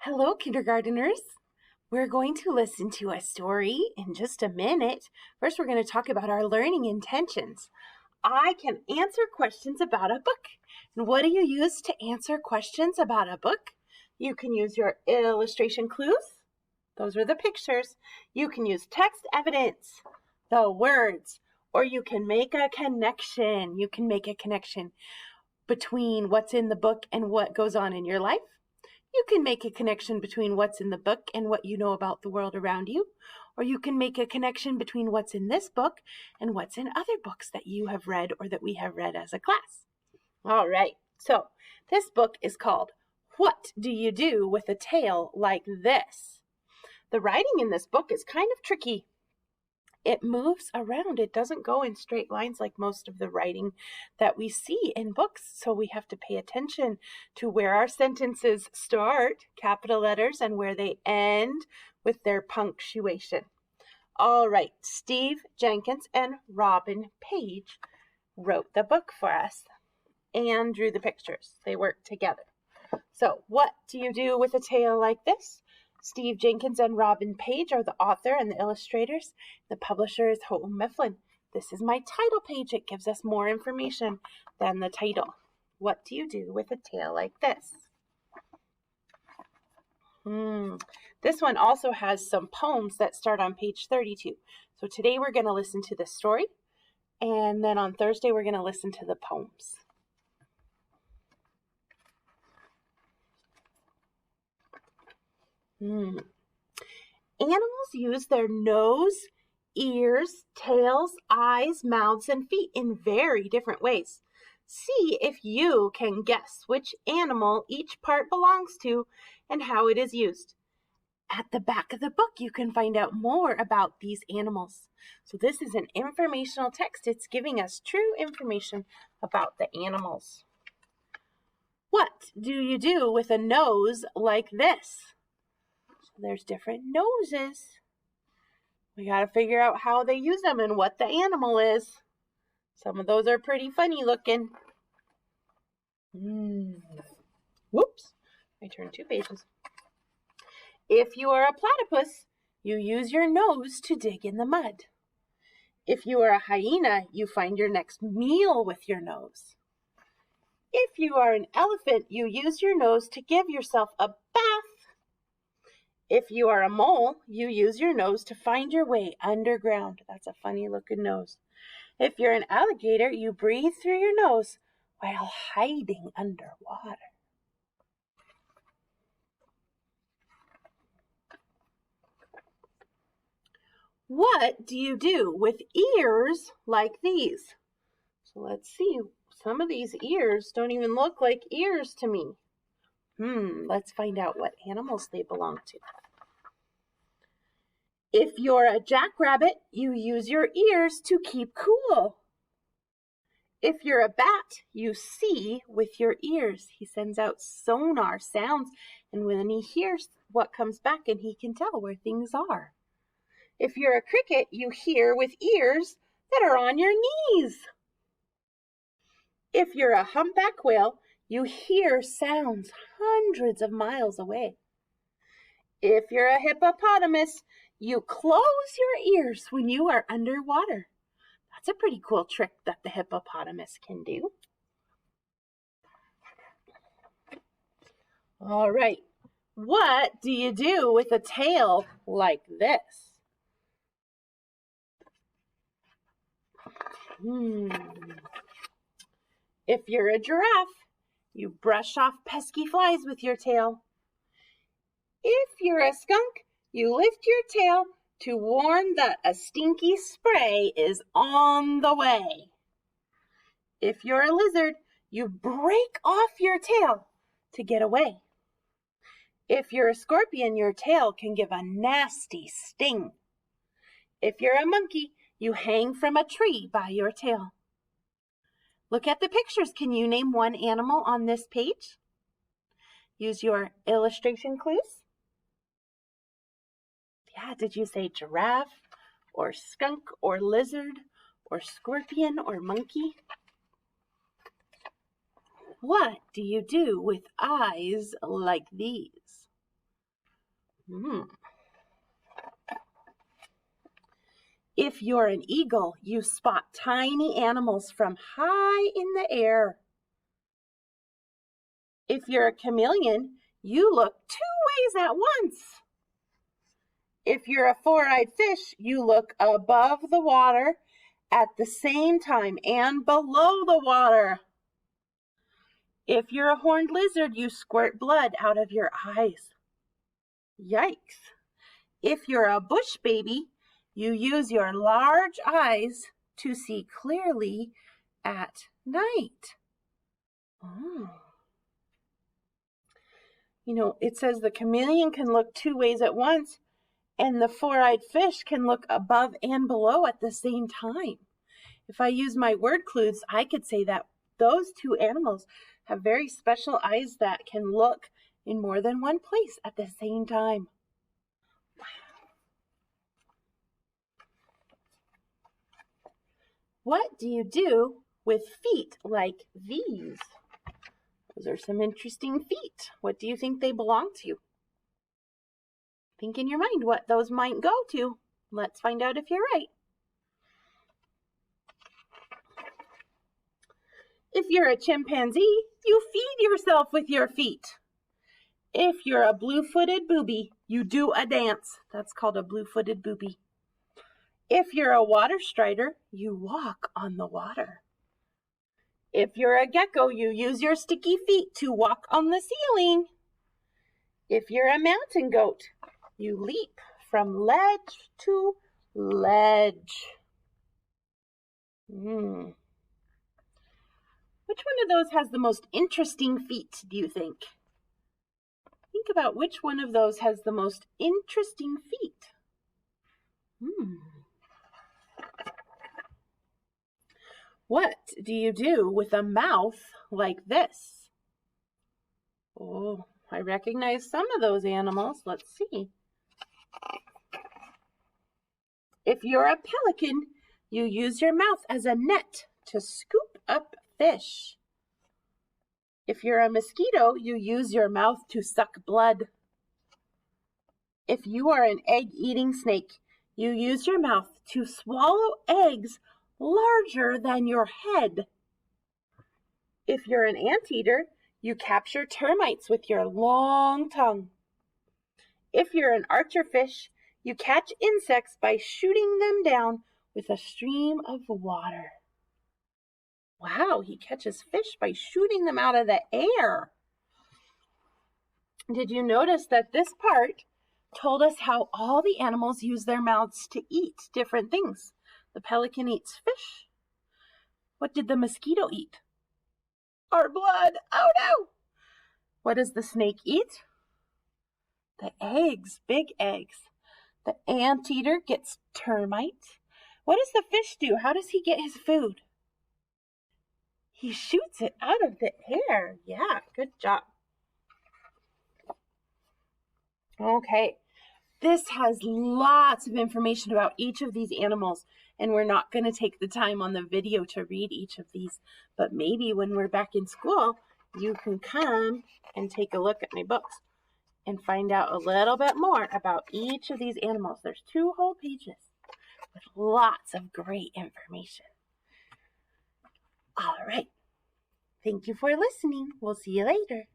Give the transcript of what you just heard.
Hello, kindergarteners. We're going to listen to a story in just a minute. First, we're going to talk about our learning intentions. I can answer questions about a book. And what do you use to answer questions about a book? You can use your illustration clues. Those are the pictures. You can use text evidence, the words, or you can make a connection. You can make a connection between what's in the book and what goes on in your life. You can make a connection between what's in the book and what you know about the world around you, or you can make a connection between what's in this book and what's in other books that you have read or that we have read as a class. All right, so this book is called What Do You Do with a Tail Like This? The writing in this book is kind of tricky. It moves around. It doesn't go in straight lines like most of the writing that we see in books. So we have to pay attention to where our sentences start, capital letters, and where they end with their punctuation. All right, Steve Jenkins and Robin Page wrote the book for us and drew the pictures. They worked together. So what do you do with a tail like this? Steve Jenkins and Robin Page are the author and the illustrators. The publisher is Houghton Mifflin. This is my title page. It gives us more information than the title. What do you do with a tail like this? This one also has some poems that start on page 32. So today we're going to listen to the story, and then on Thursday we're going to listen to the poems. Animals use their nose, ears, tails, eyes, mouths, and feet in very different ways. See if you can guess which animal each part belongs to and how it is used. At the back of the book, you can find out more about these animals. So this is an informational text. It's giving us true information about the animals. What do you do with a nose like this? There's different noses. We got to figure out how they use them and what the animal is. Some of those are pretty funny looking. Whoops, I turned 2 pages. If you are a platypus, you use your nose to dig in the mud. If you are a hyena, you find your next meal with your nose. If you are an elephant, you use your nose to give yourself a bath. If you are a mole, you use your nose to find your way underground. That's a funny looking nose. If you're an alligator, you breathe through your nose while hiding underwater. What do you do with ears like these? So let's see. Some of these ears don't even look like ears to me. Let's find out what animals they belong to. If you're a jackrabbit, you use your ears to keep cool. If you're a bat, you see with your ears. He sends out sonar sounds, and when he hears what comes back, and he can tell where things are. If you're a cricket, you hear with ears that are on your knees. If you're a humpback whale, you hear sounds hundreds of miles away. If you're a hippopotamus, you close your ears when you are underwater. That's a pretty cool trick that the hippopotamus can do. All right, what do you do with a tail like this? If you're a giraffe, you brush off pesky flies with your tail. If you're a skunk, you lift your tail to warn that a stinky spray is on the way. If you're a lizard, you break off your tail to get away. If you're a scorpion, your tail can give a nasty sting. If you're a monkey, you hang from a tree by your tail. Look at the pictures. Can you name one animal on this page? Use your illustration clues. Yeah, did you say giraffe or skunk or lizard or scorpion or monkey? What do you do with eyes like these? If you're an eagle, you spot tiny animals from high in the air. If you're a chameleon, you look 2 ways at once. If you're a four-eyed fish, you look above the water at the same time and below the water. If you're a horned lizard, you squirt blood out of your eyes. Yikes. If you're a bush baby, you use your large eyes to see clearly at night. You know, it says the chameleon can look 2 ways at once, and the four-eyed fish can look above and below at the same time. If I use my word clues, I could say that those 2 animals have very special eyes that can look in more than one place at the same time. What do you do with feet like these? Those are some interesting feet. What do you think they belong to? Think in your mind what those might go to. Let's find out if you're right. If you're a chimpanzee, you feed yourself with your feet. If you're a blue-footed booby, you do a dance. That's called a blue-footed booby. If you're a water strider, you walk on the water. If you're a gecko, you use your sticky feet to walk on the ceiling. If you're a mountain goat, you leap from ledge to ledge. Which one of those has the most interesting feet, do you think? Think about which one of those has the most interesting feet. What do you do with a mouth like this? Oh, I recognize some of those animals. Let's see. If you're a pelican, you use your mouth as a net to scoop up fish. If you're a mosquito, you use your mouth to suck blood. If you are an egg-eating snake, you use your mouth to swallow eggs larger than your head. If you're an anteater, you capture termites with your long tongue. If you're an archerfish, you catch insects by shooting them down with a stream of water. Wow, he catches fish by shooting them out of the air. Did you notice that this part told us how all the animals use their mouths to eat different things? The pelican eats fish. What did the mosquito eat? Our blood. Oh no! What does the snake eat? The eggs, big eggs. The anteater gets termites. What does the fish do? How does he get his food? He shoots it out of the air. Yeah, good job. Okay, this has lots of information about each of these animals, and we're not going to take the time on the video to read each of these, but maybe when we're back in school, you can come and take a look at my books and find out a little bit more about each of these animals. There's 2 whole pages with lots of great information. All right. Thank you for listening. We'll see you later.